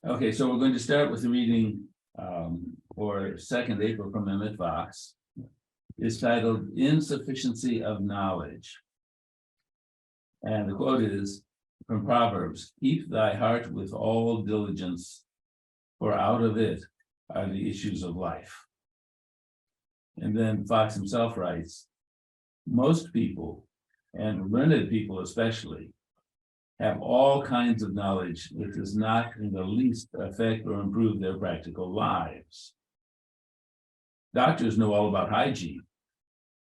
Okay, so we're going to start with the reading for 2nd April from Emmett Fox. It's titled Insufficiency of Knowledge. And the quote is from Proverbs, "Keep thy heart with all diligence, for out of it are the issues of life." And then Fox himself writes, "Most people, and learned people especially, have all kinds of knowledge that does not in the least affect or improve their practical lives. Doctors know all about hygiene,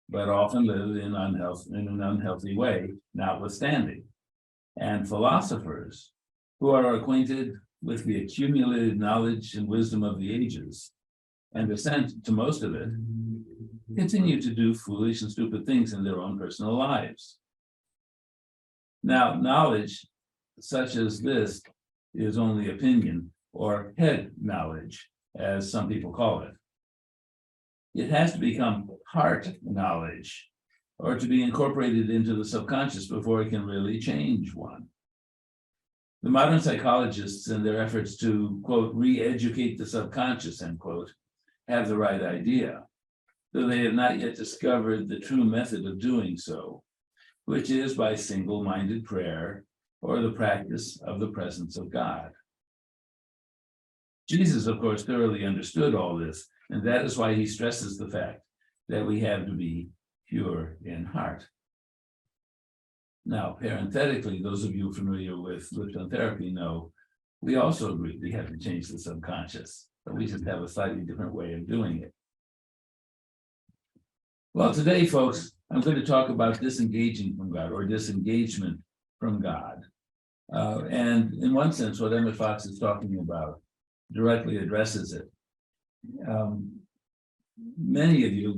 but often live in an unhealthy way, notwithstanding. And philosophers, who are acquainted with the accumulated knowledge and wisdom of the ages, and assent to most of it, continue to do foolish and stupid things in their own personal lives. Now, knowledge such as this is only opinion, or head knowledge, as some people call it. It has to become heart knowledge, or to be incorporated into the subconscious before it can really change one. The modern psychologists, in their efforts to, quote, re-educate the subconscious, end quote, have the right idea, though they have not yet discovered the true method of doing so, which is by single-minded prayer or the practice of the presence of God. Jesus, of course, thoroughly understood all this, and that is why he stresses the fact that we have to be pure in heart. Now, parenthetically, those of you familiar with Lipton therapy know we also agree we have to change the subconscious, but we just have a slightly different way of doing it. Well, today, folks, I'm going to talk about disengaging from God, or disengagement from God. And in one sense, what Emmett Fox is talking about directly addresses it. Many of you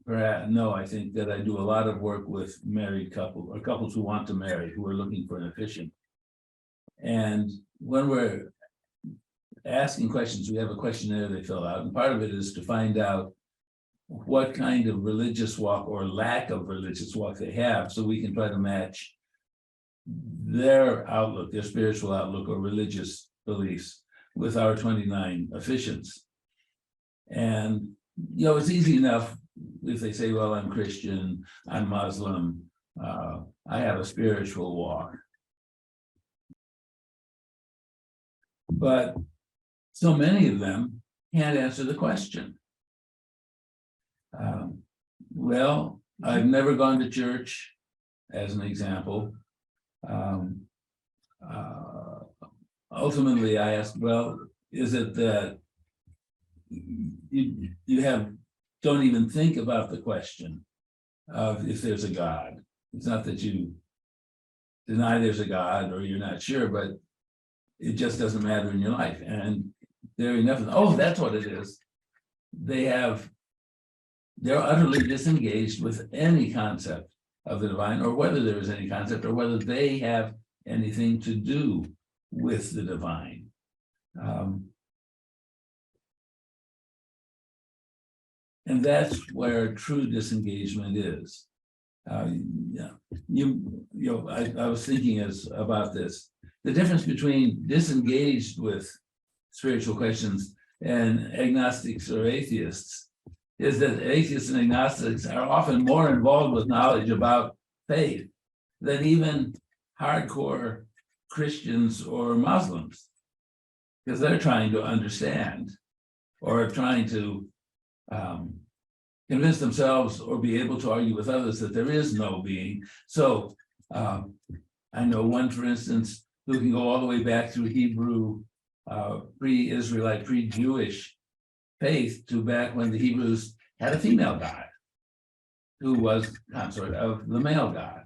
perhaps know, I think, that I do a lot of work with married couples, or couples who want to marry, who are looking for an officiant. And when we're asking questions, we have a questionnaire they fill out, and part of it is to find out what kind of religious walk or lack of religious walk they have, so we can try to match their outlook, their spiritual outlook or religious beliefs with our 29 officiants. And, you know, it's easy enough if they say, well, I'm Christian, I'm Muslim, I have a spiritual walk. But so many of them can't answer the question. Well, I've never gone to church, as an example. Ultimately, I asked, well, is it that you don't even think about the question of if there's a God? It's not that you deny there's a God or you're not sure, but it just doesn't matter in your life. And they're enough. Oh, that's what it is. They're utterly disengaged with any concept of the divine, or whether there is any concept, or whether they have anything to do with the divine. And that's where true disengagement is. I was thinking about this. The difference between disengaged with spiritual questions and agnostics or atheists is that atheists and agnostics are often more involved with knowledge about faith than even hardcore Christians or Muslims, because they're trying to understand or trying to convince themselves or be able to argue with others that there is no being. So I know one, for instance, who can go all the way back to Hebrew, pre-Israelite, pre-Jewish faith to back when the Hebrews had a female god who was consort of the male god.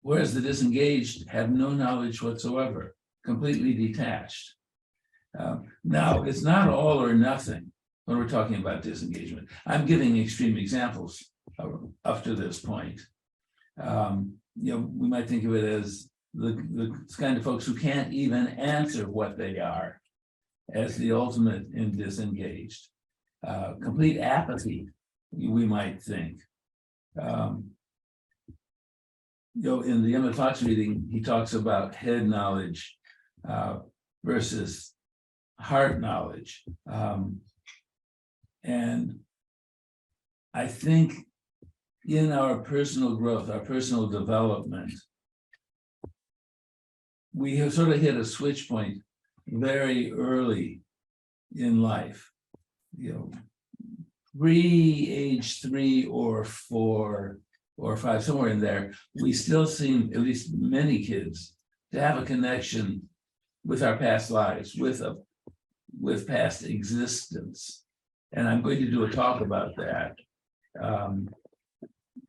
Whereas the disengaged have no knowledge whatsoever, completely detached. Now, it's not all or nothing when we're talking about disengagement. I'm giving extreme examples up to this point. We might think of it as the kind of folks who can't even answer what they are as the ultimate in disengaged. Complete apathy, we might think. In the Emma Talks reading, he talks about head knowledge versus heart knowledge. And I think in our personal growth, our personal development, we have sort of hit a switch point very early in life. Age 3 or 4 or 5, somewhere in there, we still seem, at least many kids, to have a connection with our past lives, with past existence. And I'm going to do a talk about that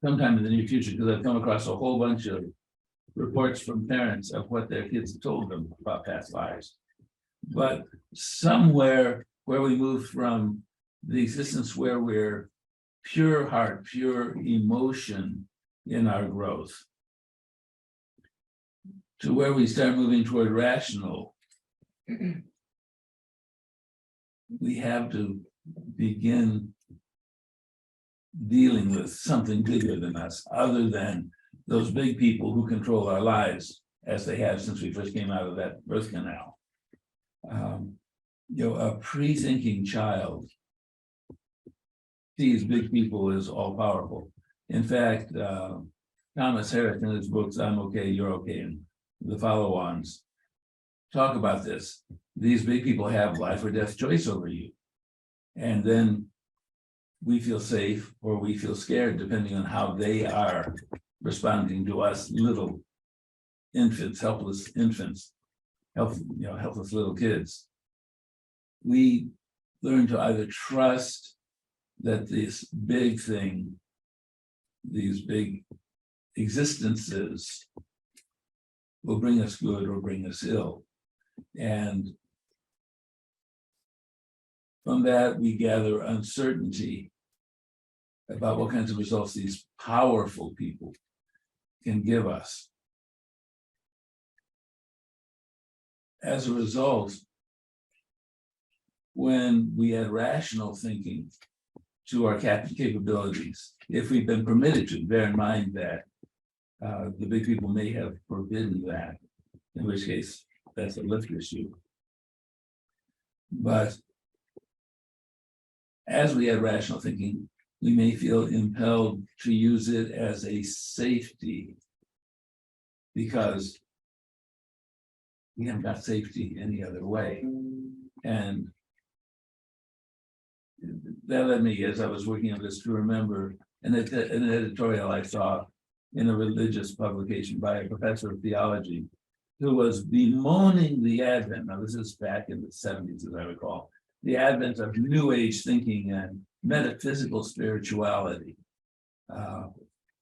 sometime in the near future, because I've come across a whole bunch of reports from parents of what their kids have told them about past lives. But somewhere where we move from the existence where we're pure heart, pure emotion in our growth, to where we start moving toward rational, we have to begin dealing with something bigger than us, other than those big people who control our lives, as they have since we first came out of that birth canal. A pre-thinking child sees big people as all powerful. In fact, Thomas Harris in his books, I'm Okay, You're Okay, and the follow-ons talk about this. These big people have life or death choice over you. And then we feel safe or we feel scared, depending on how they are responding to us little infants, helpless infants, helpless little kids. We learn to either trust that this big thing, these big existences, will bring us good or bring us ill. And from that, we gather uncertainty about what kinds of results these powerful people can give us. As a result, when we add rational thinking to our capabilities, if we've been permitted to, bear in mind that the big people may have forbidden that, in which case that's a lift issue. But as we add rational thinking, we may feel impelled to use it as a safety, because we haven't got safety any other way. And that led me, as I was working on this, to remember an editorial I saw in a religious publication by a professor of theology who was bemoaning the advent, now this is back in the 70s, as I recall, the advent of New Age thinking and metaphysical spirituality.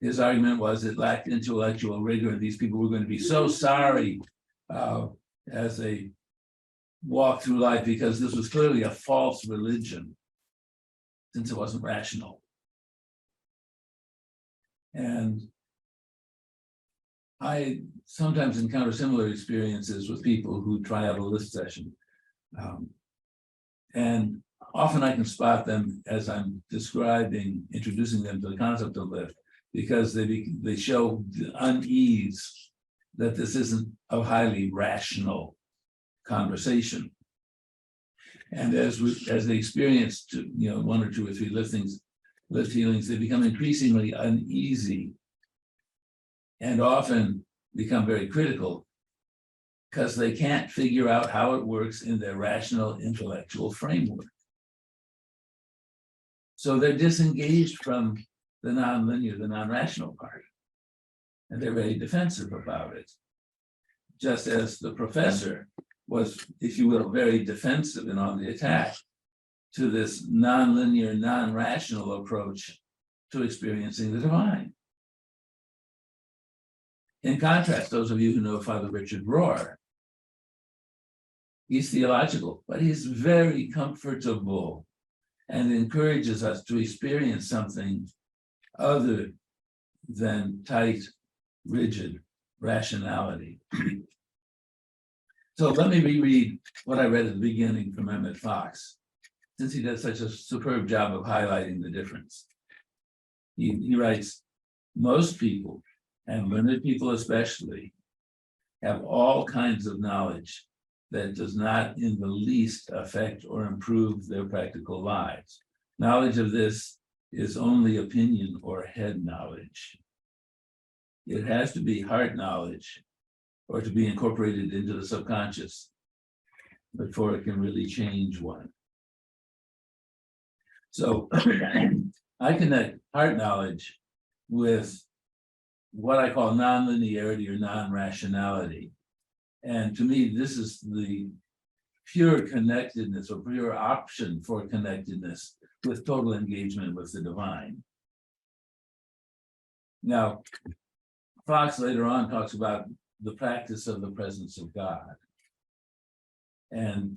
His argument was it lacked intellectual rigor, and these people were going to be so sorry as they walk through life, because this was clearly a false religion, since it wasn't rational. And I sometimes encounter similar experiences with people who try out a lift session. And often I can spot them as I'm introducing them to the concept of lift, because they show the unease that this isn't a highly rational conversation. And as they experience 1 or 2 or 3 lift healings, they become increasingly uneasy and often become very critical, because they can't figure out how it works in their rational intellectual framework. So they're disengaged from the nonlinear, the non-rational part, and they're very defensive about it. Just as the professor was, if you will, very defensive and on the attack to this nonlinear, non-rational approach to experiencing the divine. In contrast, those of you who know Father Richard Rohr, he's theological, but he's very comfortable and encourages us to experience something other than tight, rigid, rationality. So let me reread what I read at the beginning from Emmett Fox, since he does such a superb job of highlighting the difference. He writes, most people, and limited people especially, have all kinds of knowledge that does not in the least affect or improve their practical lives. Knowledge of this is only opinion or head knowledge. It has to be heart knowledge or to be incorporated into the subconscious before it can really change one. So I connect heart knowledge with what I call nonlinearity or non-rationality. And to me, this is the pure connectedness or pure option for connectedness with total engagement with the divine. Now, Fox later on talks about the practice of the presence of God and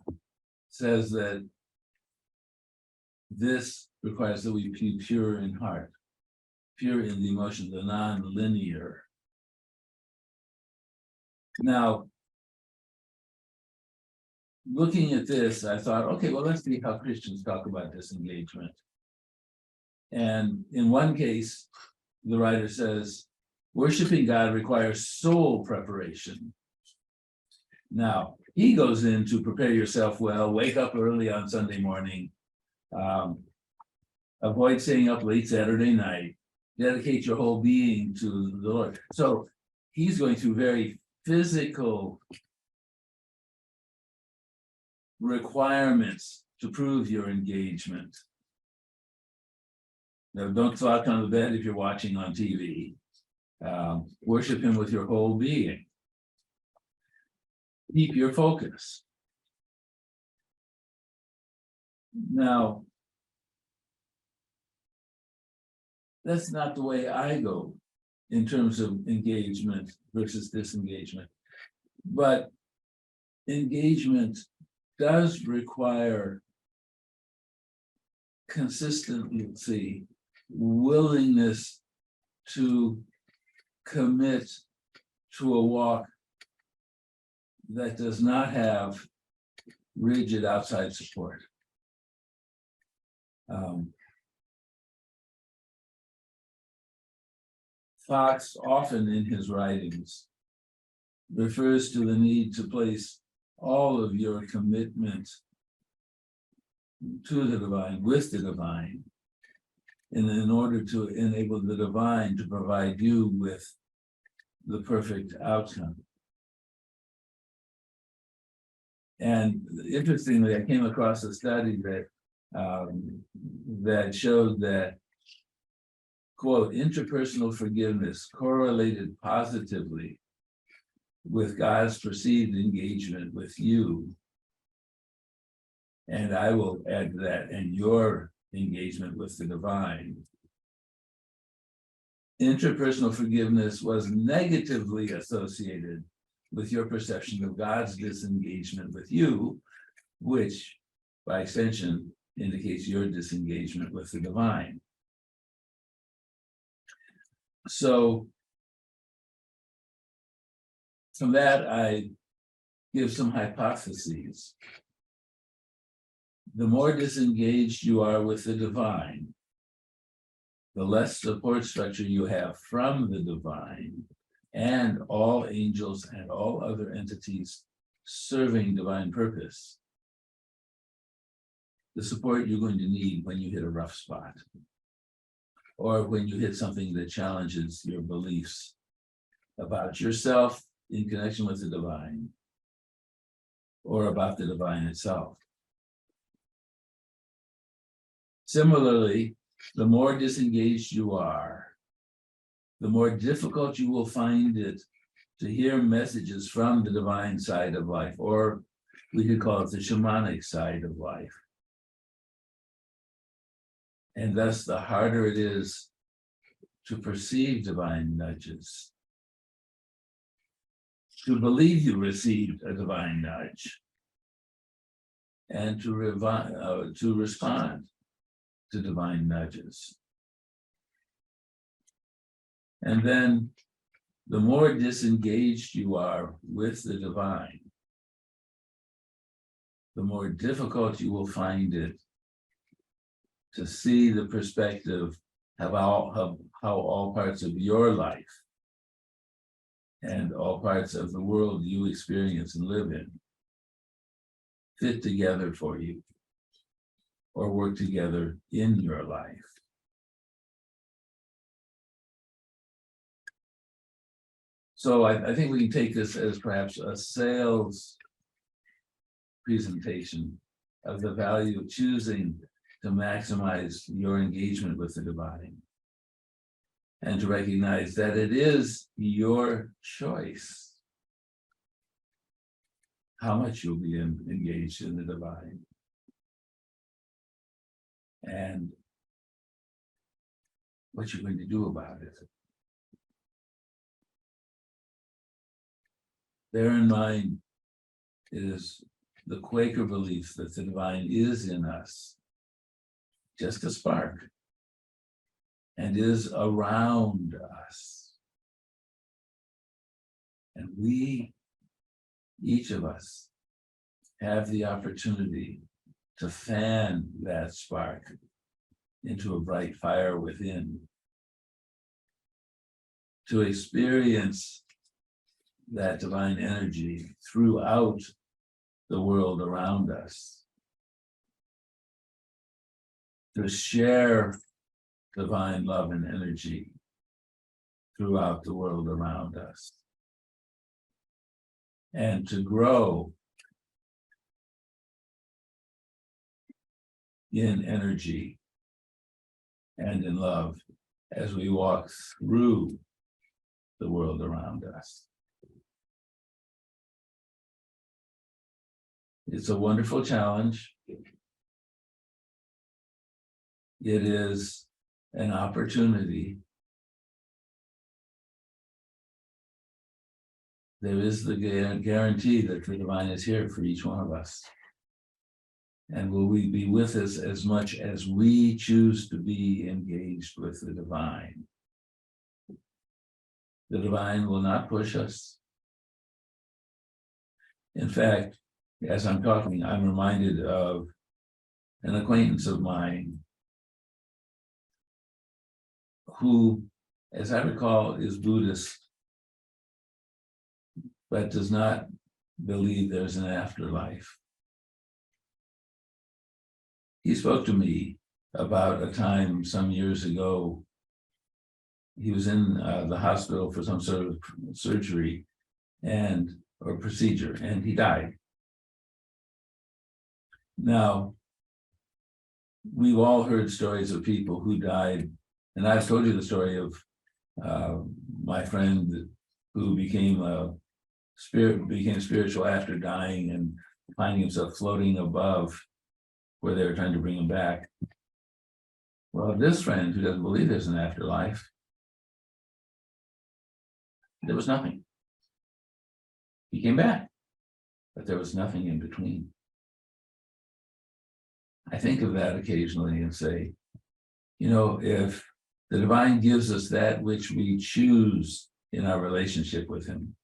says that this requires that we be pure in heart, pure in the emotion, the non-linear. Now, looking at this, I thought, okay, well, let's see how Christians talk about disengagement. And in one case, the writer says, worshiping God requires soul preparation. Now, he goes in to prepare yourself well, wake up early on Sunday morning, avoid staying up late Saturday night, dedicate your whole being to the Lord. So he's going through very physical requirements to prove your engagement. Now, don't slouch on the bed if you're watching on TV. Worship him with your whole being. Keep your focus. Now, that's not the way I go in terms of engagement versus disengagement. But engagement does require consistency, willingness to commit to a walk that does not have rigid outside support. Fox often in his writings refers to the need to place all of your commitment to the divine, with the divine, in order to enable the divine to provide you with the perfect outcome. And interestingly, I came across a study that that showed that, quote, interpersonal forgiveness correlated positively with God's perceived engagement with you. And I will add to that, and your engagement with the divine. Interpersonal forgiveness was negatively associated with your perception of God's disengagement with you, which by extension indicates your disengagement with the divine. So from that, I give some hypotheses. The more disengaged you are with the divine, the less support structure you have from the divine and all angels and all other entities serving divine purpose. The support you're going to need when you hit a rough spot, or when you hit something that challenges your beliefs about yourself in connection with the divine, or about the divine itself. Similarly, the more disengaged you are, the more difficult you will find it to hear messages from the divine side of life, or we could call it the shamanic side of life. And thus, the harder it is to perceive divine nudges, to believe you received a divine nudge, and to respond to divine nudges. And then the more disengaged you are with the divine, the more difficult you will find it to see the perspective of how all parts of your life and all parts of the world you experience and live in fit together for you or work together in your life. So I think we can take this as perhaps a sales presentation of the value of choosing to maximize your engagement with the divine, and to recognize that it is your choice how much you'll be engaged in the divine, and what you're going to do about it. Bear in mind is the Quaker belief that the divine is in us, just a spark, and is around us. And we, each of us, have the opportunity to fan that spark into a bright fire within, to experience that divine energy throughout the world around us, to share divine love and energy throughout the world around us, and to grow in energy and in love as we walk through the world around us. It's a wonderful challenge. It is an opportunity. There is the guarantee that the divine is here for each one of us. And will we be with us as much as we choose to be engaged with the divine? The divine will not push us. In fact, as I'm talking, I'm reminded of an acquaintance of mine who, as I recall, is Buddhist, but does not believe there's an afterlife. He spoke to me about a time some years ago. He was in the hospital for some sort of surgery or procedure, and he died. Now, we've all heard stories of people who died, and I've told you the story of my friend who became spiritual after dying and finding himself floating above where they were trying to bring him back. Well, this friend who doesn't believe there's an afterlife, there was nothing. He came back, but there was nothing in between. I think of that occasionally and say, you know, if the divine gives us that which we choose in our relationship with him,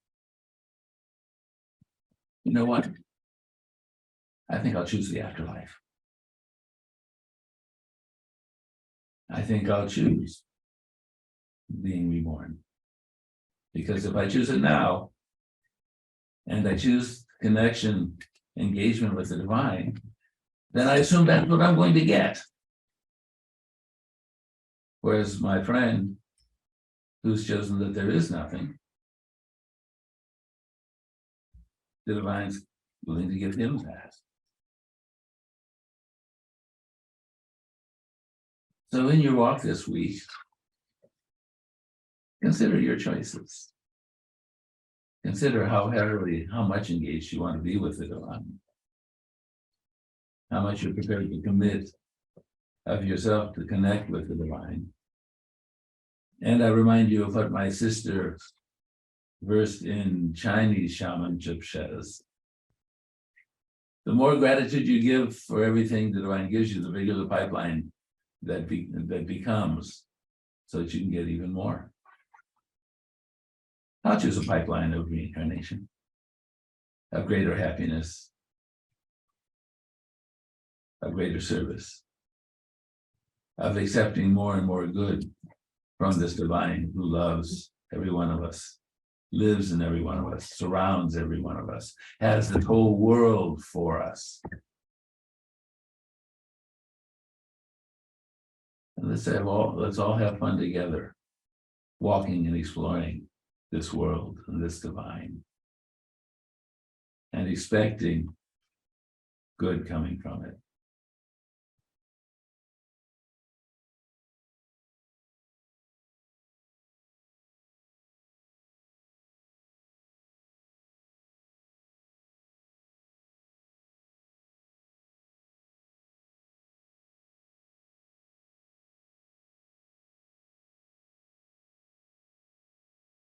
you know what? I think I'll choose the afterlife. I think I'll choose being reborn. Because if I choose it now, and I choose connection, engagement with the divine, then I assume that's what I'm going to get. Whereas my friend, who's chosen that there is nothing, the divine's willing to give him that. So in your walk this week, consider your choices. Consider how much engaged you want to be with the divine. How much you're prepared to commit of yourself to connect with the divine. And I remind you of what my sister, versed in Chinese shamanship, says. The more gratitude you give for everything the divine gives you, the bigger the pipeline that becomes, so that you can get even more. I'll choose a pipeline of reincarnation, of greater happiness, of greater service, of accepting more and more good from this divine who loves every one of us, lives in every one of us, surrounds every one of us, has the whole world for us. And let's all have fun together, walking and exploring this world and this divine, and expecting good coming from it.